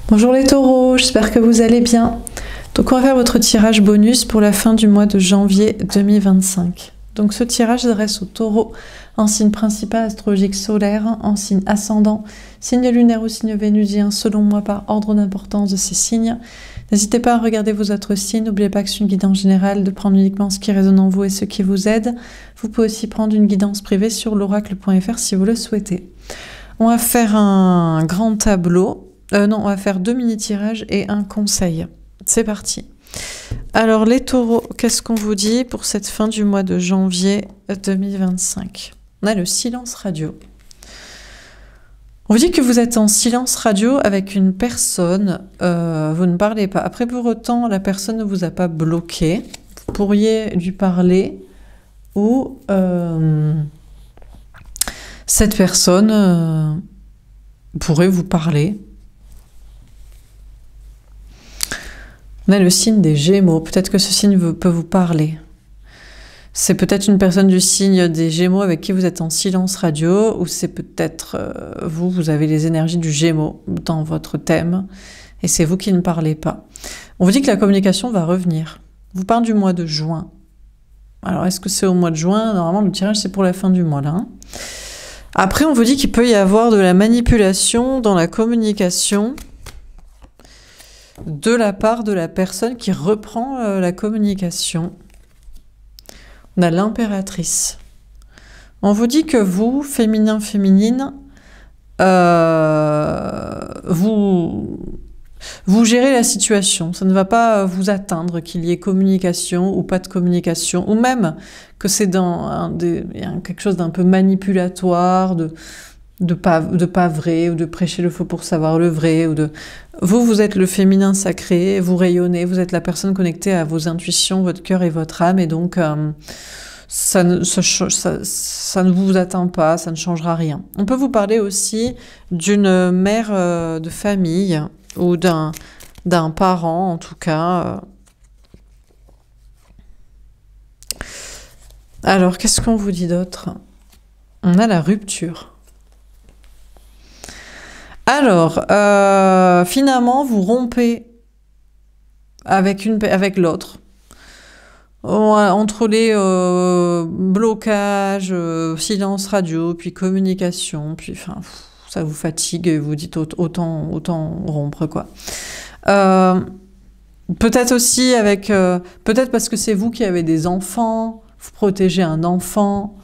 Bonjour les taureaux, j'espère que vous allez bien. Donc on va faire votre tirage bonus pour la fin du mois de janvier 2025. Donc ce tirage s'adresse aux taureaux en signe principal astrologique solaire, en signe ascendant, signe lunaire ou signe vénusien, selon moi par ordre d'importance de ces signes. N'hésitez pas à regarder vos autres signes, n'oubliez pas que c'est une guidance générale, de prendre uniquement ce qui résonne en vous et ce qui vous aide. Vous pouvez aussi prendre une guidance privée sur l'oracle.fr si vous le souhaitez. On va faire un grand tableau. Non, on va faire 2 mini-tirages et un conseil. C'est parti. Alors les taureaux, qu'est-ce qu'on vous dit pour cette fin du mois de janvier 2025? On a le silence radio. On vous dit que vous êtes en silence radio avec une personne, vous ne parlez pas. Après, pour autant, la personne ne vous a pas bloqué. Vous pourriez lui parler ou cette personne pourrait vous parler. On a le signe des Gémeaux. Peut-être que ce signe peut vous parler. C'est peut-être une personne du signe des Gémeaux avec qui vous êtes en silence radio, ou c'est peut-être vous avez les énergies du Gémeaux dans votre thème, et c'est vous qui ne parlez pas. On vous dit que la communication va revenir. On vous parle du mois de juin. Alors, est-ce que c'est au mois de juin? Normalement, le tirage, c'est pour la fin du mois, là. Hein. Après, on vous dit qu'il peut y avoir de la manipulation dans la communication de la part de la personne qui reprend la communication. On a l'impératrice. On vous dit que vous, féminin, féminine, vous gérez la situation. Ça ne va pas vous atteindre qu'il y ait communication ou pas de communication, ou même que c'est dans quelque chose d'un peu manipulatoire, de pas vrai, ou de prêcher le faux pour savoir le vrai, ou de... Vous êtes le féminin sacré, vous rayonnez, vous êtes la personne connectée à vos intuitions, votre cœur et votre âme, et donc ça ne vous atteint pas, ça ne changera rien. On peut vous parler aussi d'une mère de famille, ou d'un parent, en tout cas. Alors, qu'est-ce qu'on vous dit d'autre? On a la rupture. Alors, finalement, vous rompez avec l'autre. Entre les blocages, silence radio, puis communication, puis enfin, ça vous fatigue et vous dites autant rompre, quoi. Peut-être aussi avec... peut-être parce que c'est vous qui avez des enfants, vous protégez un enfant,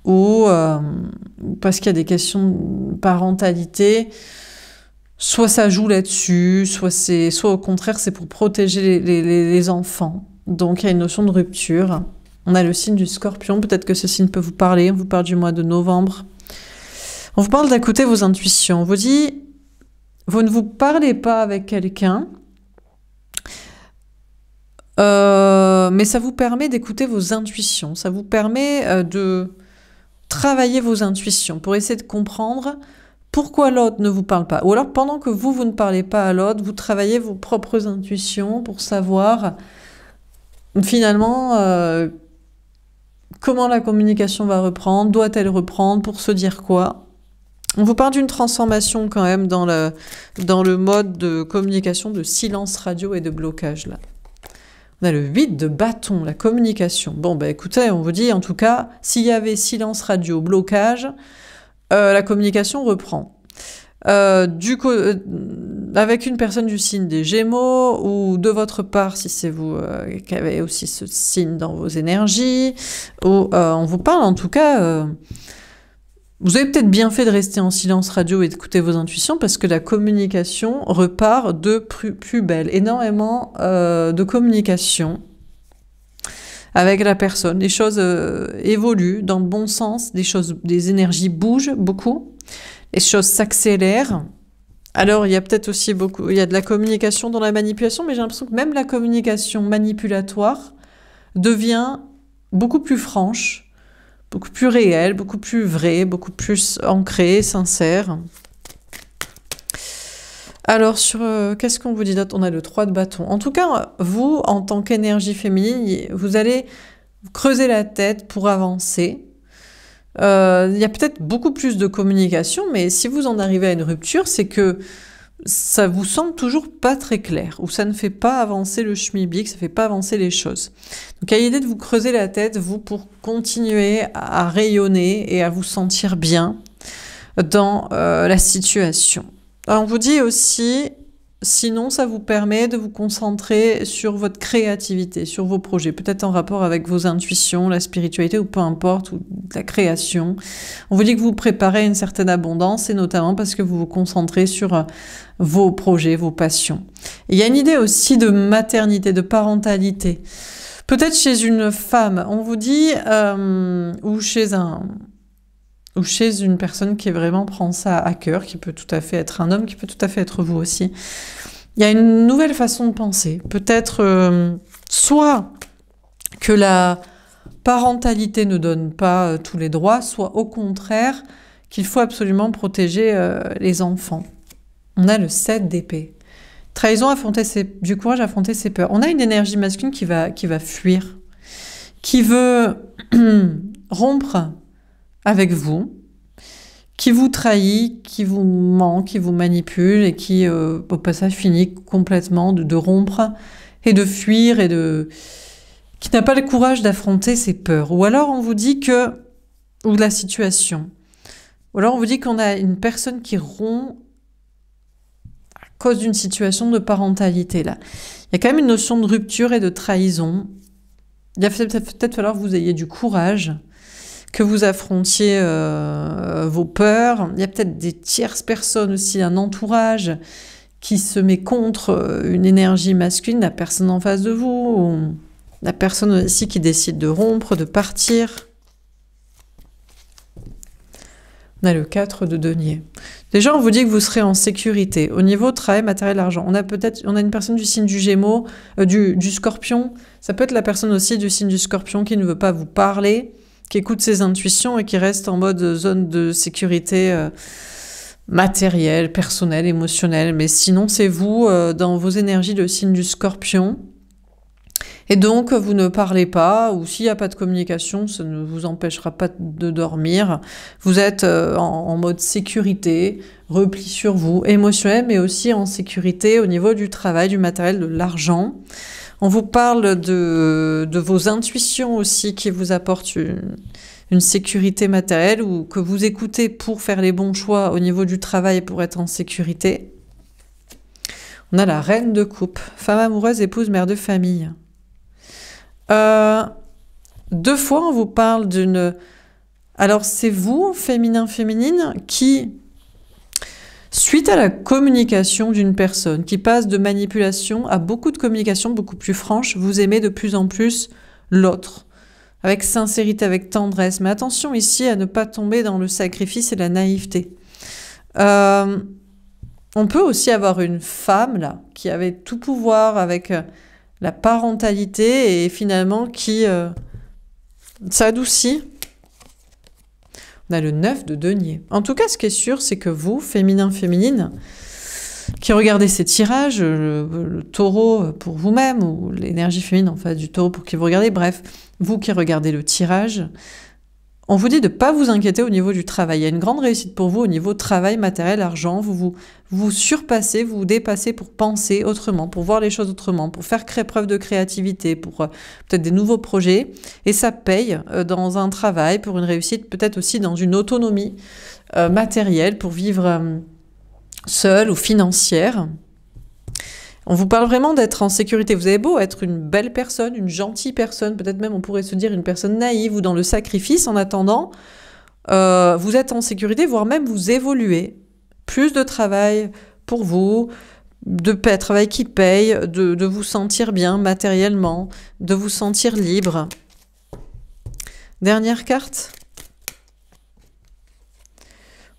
ou parce qu'il y a des questions de parentalité... Soit ça joue là-dessus, soit au contraire c'est pour protéger les enfants. Donc il y a une notion de rupture. On a le signe du Scorpion, peut-être que ce signe peut vous parler. On vous parle du mois de novembre. On vous parle d'écouter vos intuitions. On vous dit, vous ne vous parlez pas avec quelqu'un, mais ça vous permet d'écouter vos intuitions. Ça vous permet de travailler vos intuitions pour essayer de comprendre pourquoi l'autre ne vous parle pas. Ou alors, pendant que vous ne parlez pas à l'autre, vous travaillez vos propres intuitions pour savoir, finalement, comment la communication va reprendre, doit-elle reprendre, pour se dire quoi. On vous parle d'une transformation quand même dans le mode de communication de silence radio et de blocage, là. On a le 8 de bâton, la communication. Bon, bah écoutez, on vous dit, en tout cas, s'il y avait silence radio, blocage... la communication reprend. Avec une personne du signe des Gémeaux, ou de votre part, si c'est vous qui avez aussi ce signe dans vos énergies, ou on vous parle en tout cas, vous avez peut-être bien fait de rester en silence radio et d'écouter vos intuitions, parce que la communication repart de plus belle. Énormément de communication avec la personne, les choses évoluent dans le bon sens, des énergies bougent beaucoup, les choses s'accélèrent. Alors il y a peut-être aussi il y a de la communication dans la manipulation, mais j'ai l'impression que même la communication manipulatoire devient beaucoup plus franche, beaucoup plus réelle, beaucoup plus vraie, beaucoup plus ancrée, sincère. Alors, qu'est-ce qu'on vous dit d'autre? On a le 3 de bâton. En tout cas, vous, en tant qu'énergie féminine, vous allez creuser la tête pour avancer. Il y a peut-être beaucoup plus de communication, mais si vous en arrivez à une rupture, c'est que ça vous semble toujours pas très clair, ou ça ne fait pas avancer le schmilblick, ça ne fait pas avancer les choses. Donc il y a l'idée de vous creuser la tête, vous, pour continuer à rayonner et à vous sentir bien dans la situation. Alors, on vous dit aussi, sinon ça vous permet de vous concentrer sur votre créativité, sur vos projets, peut-être en rapport avec vos intuitions, la spiritualité ou peu importe, ou la création. On vous dit que vous préparez une certaine abondance et notamment parce que vous vous concentrez sur vos projets, vos passions. Et il y a une idée aussi de maternité, de parentalité. Peut-être chez une femme, on vous dit, ou chez une personne qui vraiment prend ça à cœur, qui peut tout à fait être un homme, qui peut tout à fait être vous aussi. Il y a une nouvelle façon de penser. Peut-être soit que la parentalité ne donne pas tous les droits, soit au contraire qu'il faut absolument protéger les enfants. On a le 7 d'épée. Trahison, du courage à affronter ses peurs. On a une énergie masculine qui va fuir, qui veut rompre avec vous, qui vous trahit, qui vous ment, qui vous manipule et qui, au passage, finit complètement de rompre et de fuir et qui n'a pas le courage d'affronter ses peurs. Ou alors on vous dit ou la situation. Ou alors on vous dit qu'on a une personne qui rompt à cause d'une situation de parentalité, là. Il y a quand même une notion de rupture et de trahison. Il va peut-être falloir que vous ayez du courage, que vous affrontiez vos peurs. Il y a peut-être des tierces personnes aussi, un entourage qui se met contre une énergie masculine, la personne en face de vous, ou la personne aussi qui décide de rompre, de partir. On a le 4 de denier. Déjà, on vous dit que vous serez en sécurité. Au niveau travail, matériel, argent. On a une personne du signe du Gémeaux, du Scorpion. Ça peut être la personne aussi du signe du Scorpion qui ne veut pas vous parler, qui écoute ses intuitions et qui reste en mode zone de sécurité matérielle, personnelle, émotionnelle. Mais sinon, c'est vous, dans vos énergies, le signe du Scorpion. Et donc, vous ne parlez pas, ou s'il n'y a pas de communication, ça ne vous empêchera pas de dormir. Vous êtes en mode sécurité, repli sur vous, émotionnel, mais aussi en sécurité au niveau du travail, du matériel, de l'argent. On vous parle de vos intuitions aussi qui vous apportent une sécurité matérielle ou que vous écoutez pour faire les bons choix au niveau du travail pour être en sécurité. On a la reine de coupe, femme amoureuse, épouse, mère de famille. 2 fois, on vous parle d'une... Alors, c'est vous, féminin, féminine, qui, suite à la communication d'une personne, qui passe de manipulation à beaucoup de communication, beaucoup plus franche, vous aimez de plus en plus l'autre, avec sincérité, avec tendresse. Mais attention ici à ne pas tomber dans le sacrifice et la naïveté. On peut aussi avoir une femme, là, qui avait tout pouvoir avec... la parentalité et finalement qui s'adoucit. On a le 9 de denier. En tout cas, ce qui est sûr, c'est que vous, féminin, féminine, qui regardez ces tirages, le taureau pour vous-même, ou l'énergie féminine en face du taureau pour qui vous regardez, bref, vous qui regardez le tirage, on vous dit de ne pas vous inquiéter au niveau du travail. Il y a une grande réussite pour vous au niveau travail, matériel, argent. Vous surpassez, vous dépassez pour penser autrement, pour voir les choses autrement, pour faire preuve de créativité, pour peut-être des nouveaux projets. Et ça paye dans un travail, pour une réussite, peut-être aussi dans une autonomie matérielle, pour vivre seule ou financière. On vous parle vraiment d'être en sécurité. Vous avez beau être une belle personne, une gentille personne, peut-être même on pourrait se dire une personne naïve ou dans le sacrifice. En attendant, vous êtes en sécurité, voire même vous évoluez. Plus de travail pour vous, travail qui paye, de vous sentir bien matériellement, de vous sentir libre. Dernière carte.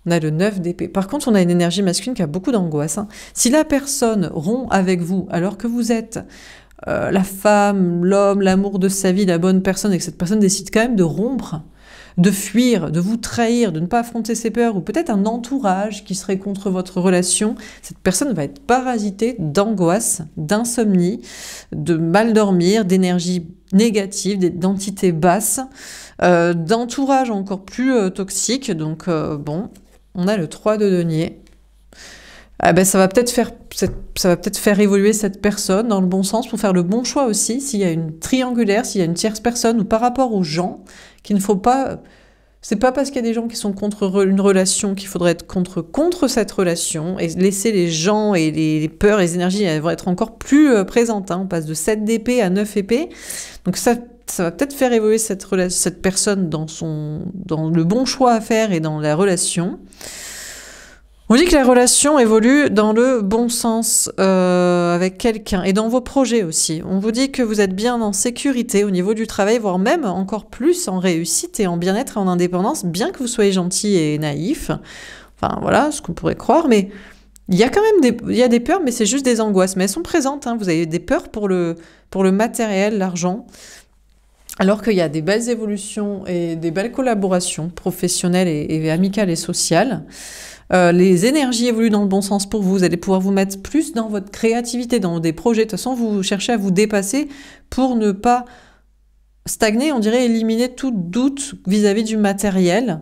On a le 9 d'épée. Par contre, on a une énergie masculine qui a beaucoup d'angoisse. Si la personne rompt avec vous, alors que vous êtes la femme, l'homme, l'amour de sa vie, la bonne personne, et que cette personne décide quand même de rompre, de fuir, de vous trahir, de ne pas affronter ses peurs, ou peut-être un entourage qui serait contre votre relation, cette personne va être parasitée d'angoisse, d'insomnie, de mal dormir, d'énergie négative, d'entités basses, d'entourage encore plus toxique. Donc bon... On a le 3 de denier. ah ben, ça va peut-être faire évoluer cette personne dans le bon sens pour faire le bon choix aussi. S'il y a une triangulaire, s'il y a une tierce personne ou par rapport aux gens, qu'il ne faut pas... C'est pas parce qu'il y a des gens qui sont contre une relation qu'il faudrait être contre cette relation et laisser les gens et les peurs et les énergies, elles vont être encore plus présentes. Hein. On passe de 7 d'épée à 9 épées. Donc ça va peut-être faire évoluer cette personne dans le bon choix à faire et dans la relation. On dit que la relation évolue dans le bon sens avec quelqu'un et dans vos projets aussi. On vous dit que vous êtes bien en sécurité au niveau du travail, voire même encore plus en réussite et en bien-être et en indépendance, bien que vous soyez gentil et naïf. Enfin voilà, ce qu'on pourrait croire, mais il y a quand même des peurs, mais c'est juste des angoisses. Mais elles sont présentes, hein. Vous avez des peurs pour le matériel, l'argent. Alors qu'il y a des belles évolutions et des belles collaborations professionnelles et amicales et sociales. Les énergies évoluent dans le bon sens pour vous. Vous allez pouvoir vous mettre plus dans votre créativité, dans des projets. De toute façon, vous cherchez à vous dépasser pour ne pas stagner, on dirait éliminer tout doute vis-à-vis du matériel.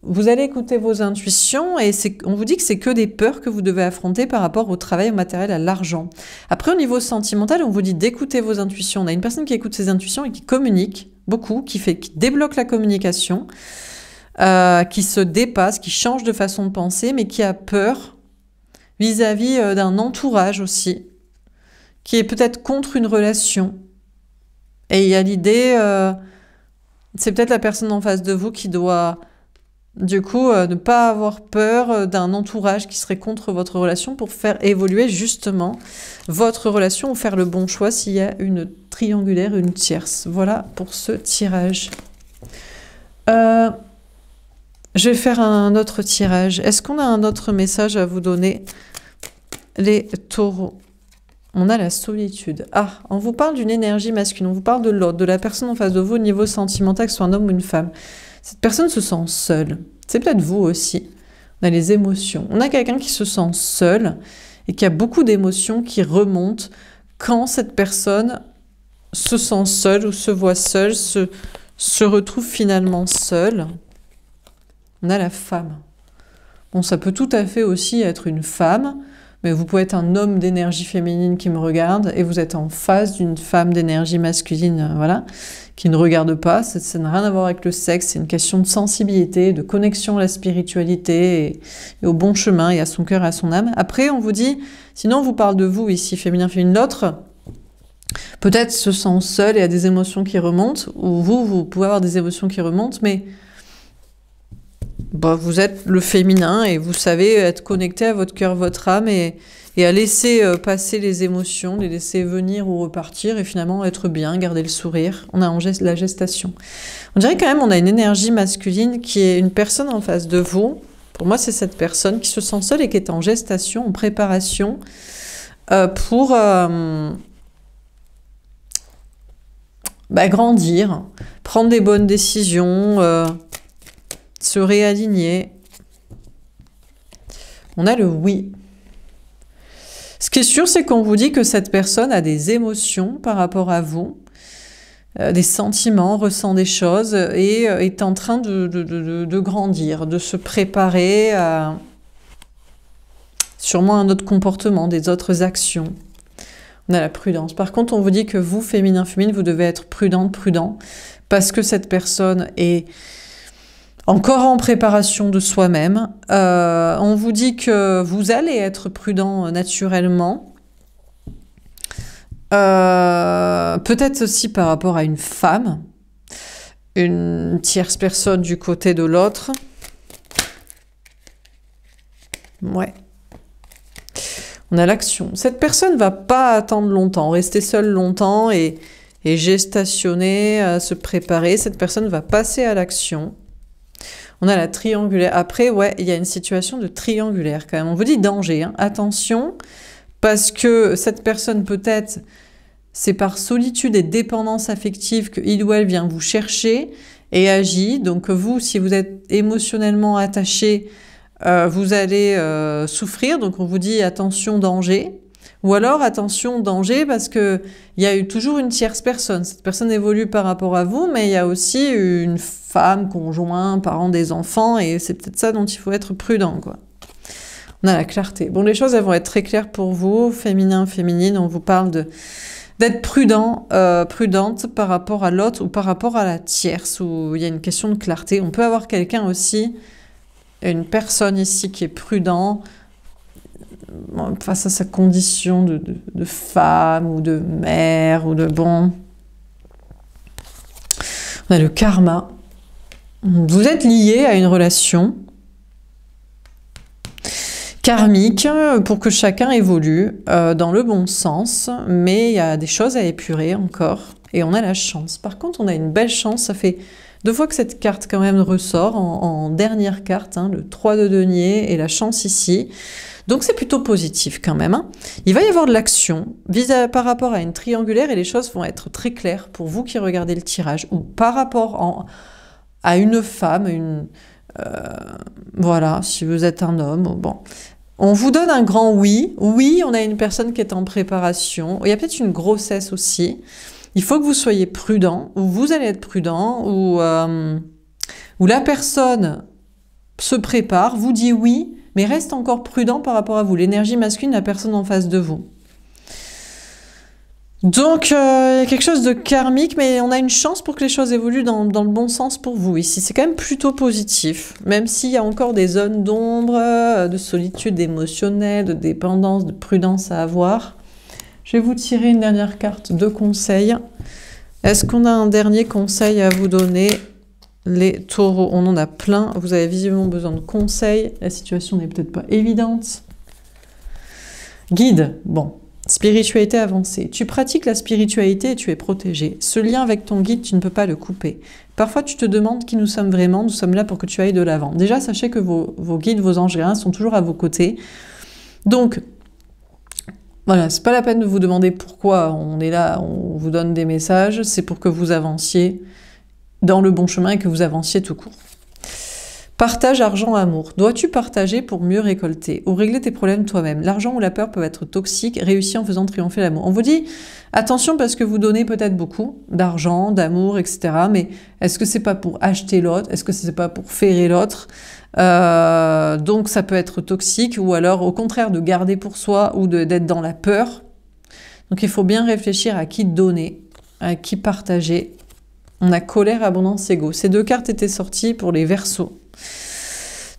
Vous allez écouter vos intuitions et on vous dit que c'est que des peurs que vous devez affronter par rapport au travail, au matériel, à l'argent. Après, au niveau sentimental, on vous dit d'écouter vos intuitions. On a une personne qui écoute ses intuitions et qui communique beaucoup, qui débloque la communication. Qui se dépasse, qui change de façon de penser, mais qui a peur vis-à-vis d'un entourage aussi, qui est peut-être contre une relation. Et il y a l'idée, c'est peut-être la personne en face de vous qui doit, du coup, ne pas avoir peur d'un entourage qui serait contre votre relation pour faire évoluer justement votre relation ou faire le bon choix s'il y a une triangulaire, une tierce. Voilà pour ce tirage. Je vais faire un autre tirage. Est-ce qu'on a un autre message à vous donner, les taureaux? On a la solitude. Ah, on vous parle d'une énergie masculine, on vous parle de l'autre, de la personne en face de vous au niveau sentimental, que ce soit un homme ou une femme. Cette personne se sent seule. C'est peut-être vous aussi. On a les émotions. On a quelqu'un qui se sent seul et qui a beaucoup d'émotions qui remontent quand cette personne se sent seule ou se voit seule, se retrouve finalement seule. On a la femme. Bon, ça peut tout à fait aussi être une femme, mais vous pouvez être un homme d'énergie féminine qui me regarde et vous êtes en face d'une femme d'énergie masculine, voilà, qui ne regarde pas. Ça n'a rien à voir avec le sexe, c'est une question de sensibilité, de connexion à la spiritualité et au bon chemin et à son cœur et à son âme. Après, on vous dit, sinon on vous parle de vous ici, féminin, féminine, l'autre, peut-être se sent seul et a des émotions qui remontent, ou vous pouvez avoir des émotions qui remontent, mais bah, vous êtes le féminin et vous savez être connecté à votre cœur, votre âme et à laisser passer les émotions, les laisser venir ou repartir et finalement être bien, garder le sourire. On a la gestation. On dirait quand même on a une énergie masculine qui est une personne en face de vous. Pour moi, c'est cette personne qui se sent seule et qui est en gestation, en préparation pour grandir, prendre des bonnes décisions, se réaligner. On a le oui. Ce qui est sûr, c'est qu'on vous dit que cette personne a des émotions par rapport à vous, des sentiments, ressent des choses et est en train de grandir, de se préparer à sûrement un autre comportement, des autres actions. On a la prudence. Par contre, on vous dit que vous, féminin, féminine, vous devez être prudente, prudent, parce que cette personne est encore en préparation de soi-même. On vous dit que vous allez être prudent naturellement. Peut-être aussi par rapport à une femme, une tierce personne du côté de l'autre. Ouais. On a l'action. Cette personne ne va pas attendre longtemps, rester seule longtemps et gestationner, se préparer. Cette personne va passer à l'action. On a la triangulaire. Après, ouais, il y a une situation de triangulaire quand même. On vous dit danger, hein. Attention, parce que cette personne peut-être, c'est par solitude et dépendance affective qu'il ou elle vient vous chercher et agit. Donc vous, si vous êtes émotionnellement attaché, vous allez souffrir. Donc on vous dit attention, danger. Ou alors attention, danger, parce que il y a eu toujours une tierce personne. Cette personne évolue par rapport à vous, mais il y a aussi une femme, conjoint, parent des enfants, et c'est peut-être ça dont il faut être prudent, quoi. On a la clarté. Bon, les choses, elles vont être très claires pour vous, féminin, féminine. On vous parle d'être prudent, prudente par rapport à l'autre ou par rapport à la tierce, où il y a une question de clarté. On peut avoir quelqu'un aussi, une personne ici qui est prudent face à sa condition de femme ou de mère ou de bon. On a le karma. Vous êtes lié à une relation karmique pour que chacun évolue dans le bon sens, mais il y a des choses à épurer encore et on a la chance. Par contre, on a une belle chance, ça fait 2 fois que cette carte quand même ressort en dernière carte, hein, le 3 de denier et la chance ici. Donc c'est plutôt positif quand même. Hein. Il va y avoir de l'action par rapport à une triangulaire et les choses vont être très claires pour vous qui regardez le tirage ou par rapport à une femme, voilà, si vous êtes un homme, bon. On vous donne un grand oui. Oui, on a une personne qui est en préparation. Il y a peut-être une grossesse aussi. Il faut que vous soyez prudent, ou vous allez être prudent, ou la personne se prépare, vous dit oui, mais reste encore prudent par rapport à vous. L'énergie masculine, la personne en face de vous. Donc, il y a quelque chose de karmique, mais on a une chance pour que les choses évoluent dans le bon sens pour vous ici. C'est quand même plutôt positif, même s'il y a encore des zones d'ombre, de solitude émotionnelle, de dépendance, de prudence à avoir. Je vais vous tirer une dernière carte de conseil. Est-ce qu'on a un dernier conseil à vous donner, les taureaux? On en a plein. Vous avez visiblement besoin de conseils. La situation n'est peut-être pas évidente. Guide, bon. Spiritualité avancée. Tu pratiques la spiritualité et tu es protégé. Ce lien avec ton guide, tu ne peux pas le couper. Parfois, tu te demandes qui nous sommes vraiment. Nous sommes là pour que tu ailles de l'avant. Déjà, sachez que vos guides, vos anges gardiens sont toujours à vos côtés. Donc, voilà, c'est pas la peine de vous demander pourquoi on est là, on vous donne des messages. C'est pour que vous avanciez dans le bon chemin et que vous avanciez tout court. Partage, argent, amour. Dois-tu partager pour mieux récolter ou régler tes problèmes toi-même? L'argent ou la peur peuvent être toxiques, réussis en faisant triompher l'amour. On vous dit, attention parce que vous donnez peut-être beaucoup d'argent, d'amour, etc. Mais est-ce que c'est pas pour acheter l'autre? Est-ce que c'est pas pour ferrer l'autre? Donc ça peut être toxique ou alors au contraire de garder pour soi ou d'être dans la peur. Donc il faut bien réfléchir à qui donner, à qui partager. On a colère, abondance, ego. Ces 2 cartes étaient sorties pour les Verseaux.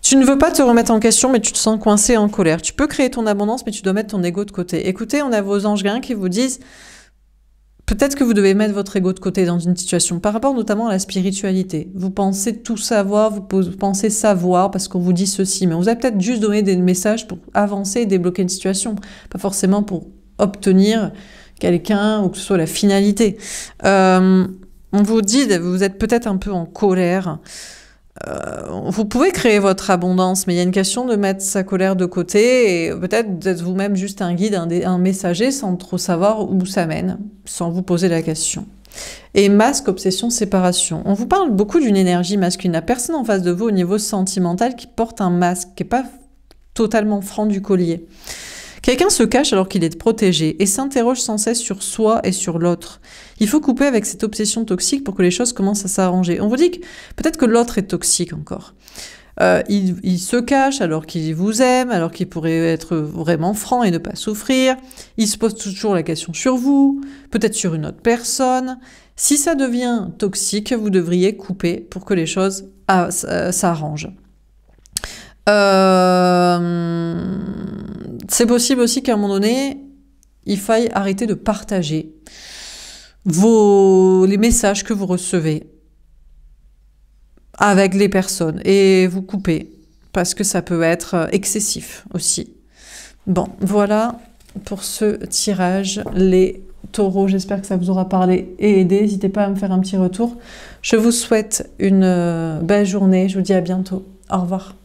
Tu ne veux pas te remettre en question, mais tu te sens coincé en colère. Tu peux créer ton abondance, mais tu dois mettre ton ego de côté. Écoutez, on a vos anges gardiens qui vous disent peut-être que vous devez mettre votre ego de côté dans une situation, par rapport notamment à la spiritualité. Vous pensez tout savoir, vous pensez savoir parce qu'on vous dit ceci, mais on vous a peut-être juste donné des messages pour avancer et débloquer une situation, pas forcément pour obtenir quelqu'un ou que ce soit la finalité. On vous dit, vous êtes peut-être un peu en colère. Vous pouvez créer votre abondance, mais il y a une question de mettre sa colère de côté et peut-être d'être vous-même juste un guide, un messager sans trop savoir où ça mène, sans vous poser la question. Et masque, obsession, séparation. On vous parle beaucoup d'une énergie masculine. La personne en face de vous au niveau sentimental qui porte un masque, qui n'est pas totalement franc du collier. Quelqu'un se cache alors qu'il est protégé et s'interroge sans cesse sur soi et sur l'autre. Il faut couper avec cette obsession toxique pour que les choses commencent à s'arranger. On vous dit que peut-être que l'autre est toxique encore. Il se cache alors qu'il vous aime, alors qu'il pourrait être vraiment franc et ne pas souffrir. Il se pose toujours la question sur vous, peut-être sur une autre personne. Si ça devient toxique, vous devriez couper pour que les choses s'arrangent. C'est possible aussi qu'à un moment donné, il faille arrêter de partager les messages que vous recevez avec les personnes et vous couper parce que ça peut être excessif aussi. Bon, voilà pour ce tirage, les taureaux. J'espère que ça vous aura parlé et aidé. N'hésitez pas à me faire un petit retour. Je vous souhaite une belle journée. Je vous dis à bientôt. Au revoir.